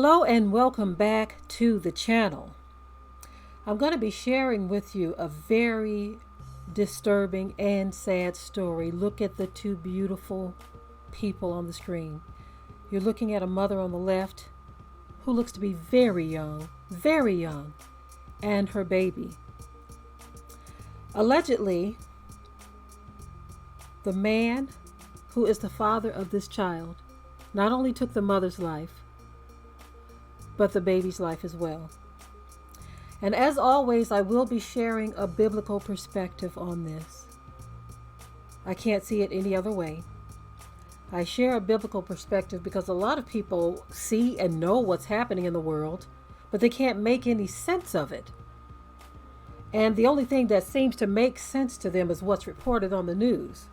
Hello and welcome back to the channel. I'm going to be sharing with you a very disturbing and sad story. Look at the two beautiful people on the screen. You're looking at a mother on the left who looks to be very young, and her baby. Allegedly, the man who is the father of this child not only took the mother's life, but the baby's life as well. And as always, I will be sharing a biblical perspective on this. I can't see it any other way. I share a biblical perspective because a lot of people see and know what's happening in the world, but they can't make any sense of it. And the only thing that seems to make sense to them is what's reported on the news.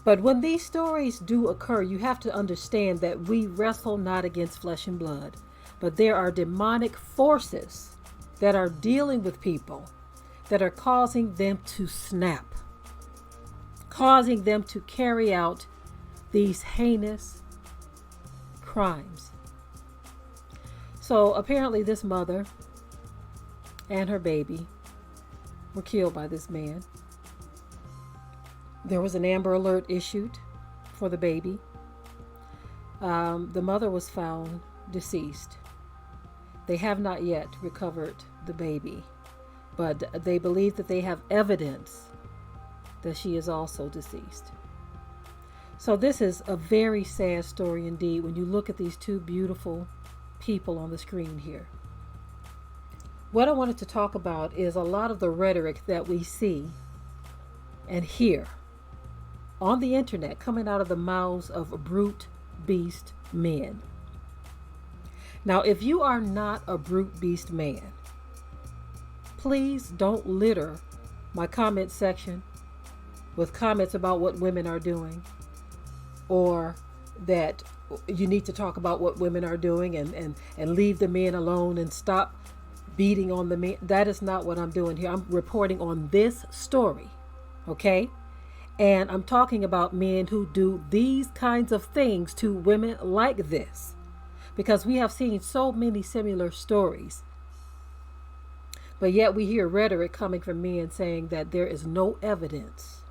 But when these stories do occur, you have to understand that we wrestle not against flesh and blood, but there are demonic forces that are dealing with people that are causing them to snap, causing them to carry out these heinous crimes. So apparently this mother and her baby were killed by this man. There was an Amber Alert issued for the baby. The mother was found deceased. They have not yet recovered the baby, but they believe that they have evidence that she is also deceased. So this is a very sad story indeed when you look at these two beautiful people on the screen here. What I wanted to talk about is a lot of the rhetoric that we see and hear on the internet coming out of the mouths of brute beast men. Now, if you are not a brute beast man, please don't litter my comment section with comments about what women are doing, or that you need to talk about what women are doing and leave the men alone and stop beating on the men. That is not what I'm doing here. I'm reporting on this story, okay? And I'm talking about men who do these kinds of things to women like this, because we have seen so many similar stories. But yet we hear rhetoric coming from men saying that there is no evidence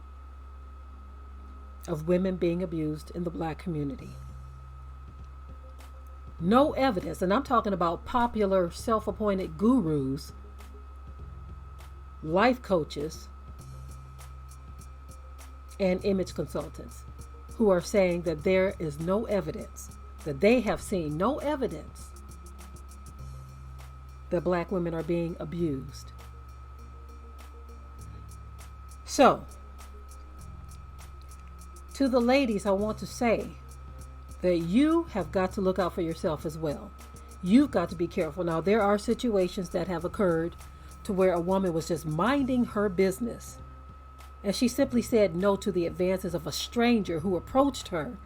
of women being abused in the Black community. No evidence. And I'm talking about popular self-appointed gurus, life coaches, and image consultants who are saying that there is no evidence, that they have seen no evidence that Black women are being abused. So, to the ladies, I want to say that you have got to look out for yourself as well. You've got to be careful. Now, there are situations that have occurred to where a woman was just minding her business, and she simply said no to the advances of a stranger who approached her,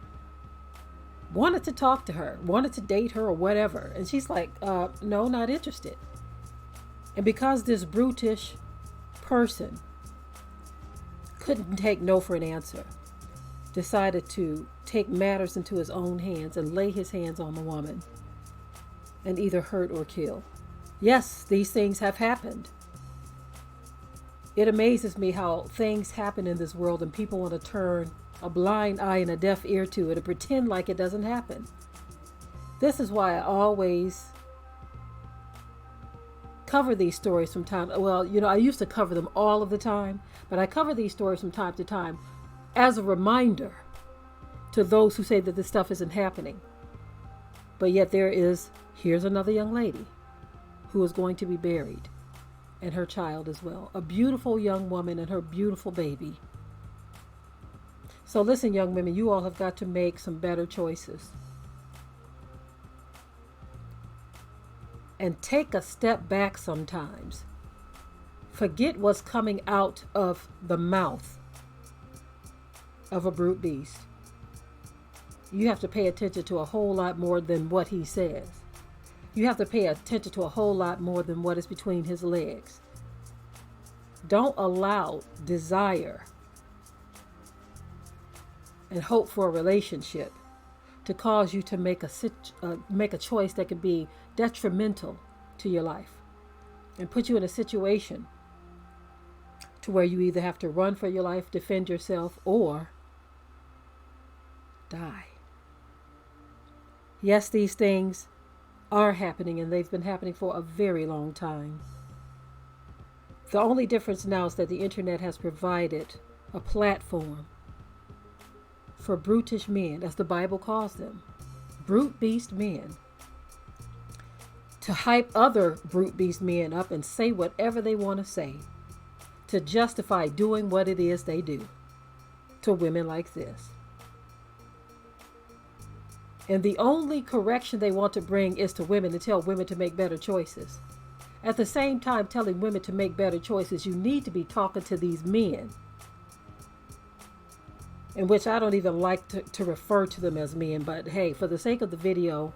wanted to talk to her, wanted to date her or whatever. And she's like, no, not interested. And because this brutish person couldn't take no for an answer, decided to take matters into his own hands and lay his hands on the woman and either hurt or kill. Yes, these things have happened. It amazes me how things happen in this world and people want to turn a blind eye and a deaf ear to it and pretend like it doesn't happen. This is why I always cover these stories from time. Well, I used to cover them all of the time, but I cover these stories from time to time as a reminder to those who say that this stuff isn't happening. But yet here's another young lady who is going to be buried, and her child as well. A beautiful young woman and her beautiful baby. So listen, young women, you all have got to make some better choices. And take a step back sometimes. Forget what's coming out of the mouth of a brute beast. You have to pay attention to a whole lot more than what he says. You have to pay attention to a whole lot more than what is between his legs. Don't allow desire and hope for a relationship to cause you to make a choice that could be detrimental to your life and put you in a situation to where you either have to run for your life, defend yourself, or die. Yes, these things are happening, and they've been happening for a very long time. The only difference now is that the internet has provided a platform for brutish men, as the Bible calls them, brute beast men, to hype other brute beast men up and say whatever they want to say to justify doing what it is they do to women like this. And the only correction they want to bring is to women, to tell women to make better choices. At the same time, telling women to make better choices, you need to be talking to these men, in which I don't even like to refer to them as men, but hey, for the sake of the video,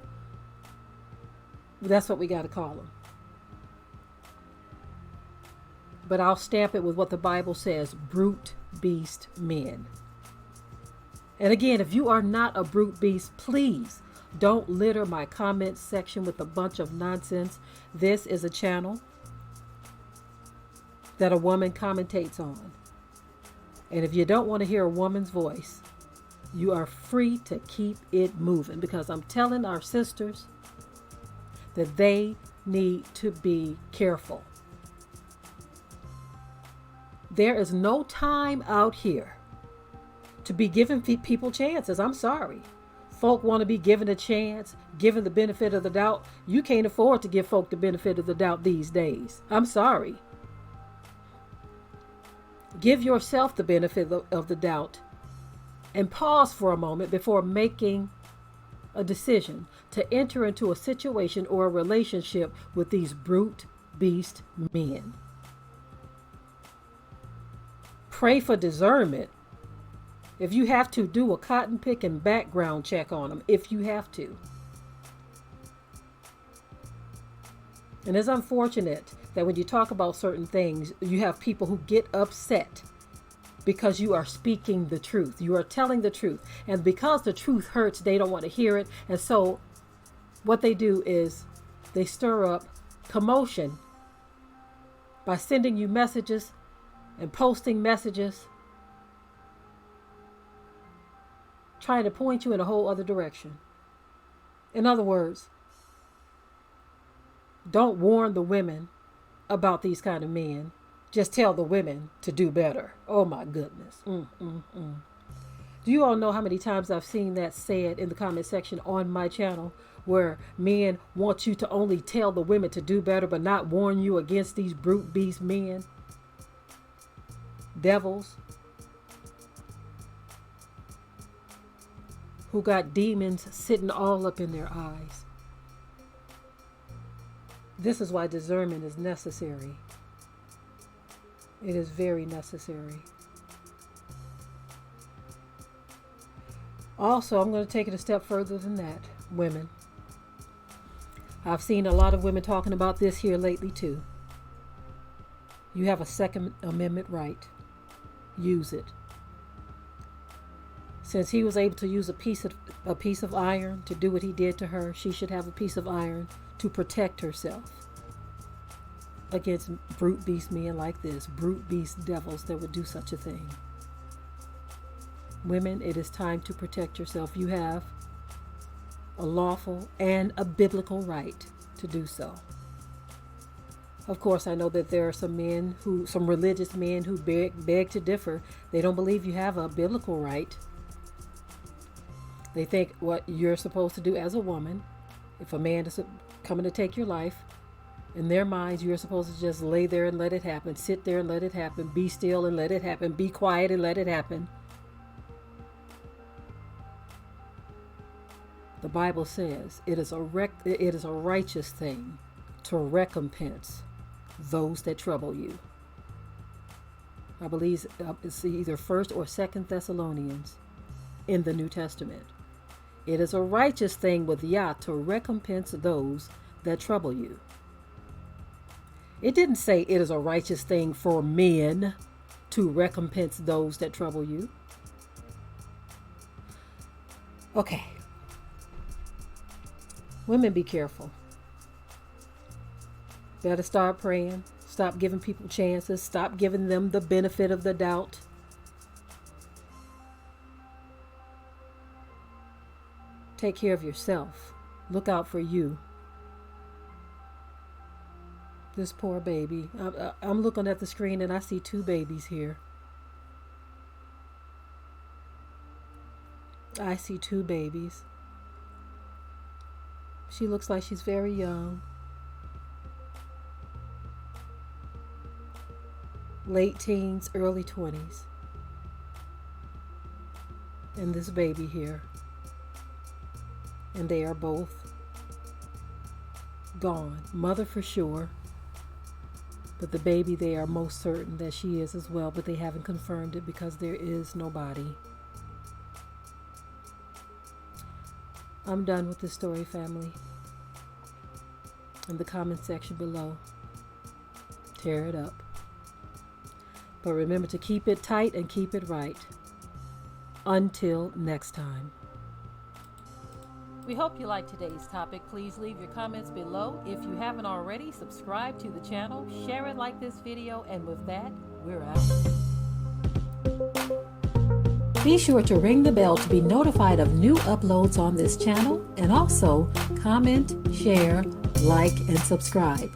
that's what we got to call them. But I'll stamp it with what the Bible says, brute beast men. And again, if you are not a brute beast, please don't litter my comment section with a bunch of nonsense. This is a channel that a woman commentates on. And if you don't want to hear a woman's voice, you are free to keep it moving, because I'm telling our sisters that they need to be careful. There is no time out here to be giving people chances. I'm sorry. Folk want to be given a chance, given the benefit of the doubt. You can't afford to give folk the benefit of the doubt these days. I'm sorry. Give yourself the benefit of the doubt and pause for a moment before making a decision to enter into a situation or a relationship with these brute beast men. Pray for discernment. If you have to, do a cotton picking background check on them, if you have to. And it's unfortunate that when you talk about certain things, you have people who get upset because you are speaking the truth. You are telling the truth. And because the truth hurts, they don't want to hear it. And so what they do is they stir up commotion by sending you messages and posting messages, trying to point you in a whole other direction. In other words, don't warn the women about these kind of men. Just tell the women to do better. Oh my goodness. Do you all know how many times I've seen that said in the comment section on my channel, where men want you to only tell the women to do better but not warn you against these brute beast men? Devils who got demons sitting all up in their eyes. This is why discernment is necessary. It is very necessary. Also, I'm going to take it a step further than that, women. I've seen a lot of women talking about this here lately too. You have a Second Amendment right. Use it. Since he was able to use a piece of iron to do what he did to her, she should have a piece of iron to protect herself against brute beast men like this, brute beast devils that would do such a thing. Women, it is time to protect yourself. You have a lawful and a biblical right to do so. Of course, I know that there are some religious men who beg to differ. They don't believe you have a biblical right. They think what you're supposed to do as a woman, if a man is coming to take your life, in their minds, you're supposed to just lay there and let it happen, sit there and let it happen, be still and let it happen, be quiet and let it happen. The Bible says it is a righteous thing to recompense those that trouble you. I believe it's either 1st or 2nd Thessalonians in the New Testament. It is a righteous thing with Yah to recompense those that trouble you. It didn't say it is a righteous thing for men to recompense those that trouble you. Okay, Women, be careful. Better start praying. Stop giving people chances. Stop giving them the benefit of the doubt. Take care of yourself. Look out for you. This poor baby. I'm looking at the screen and I see 2 babies here. I see 2 babies. She looks like she's very young. Late teens, early 20s. And this baby here. And they are both gone. Mother for sure. But the baby, they are most certain that she is as well, but they haven't confirmed it because there is no body. I'm done with this story, family. In the comment section below, tear it up. But remember to keep it tight and keep it right. Until next time. We hope you liked today's topic. Please leave your comments below. If you haven't already, subscribe to the channel, share it like this video, and with that, we're out. Be sure to ring the bell to be notified of new uploads on this channel, and also comment, share, like, and subscribe.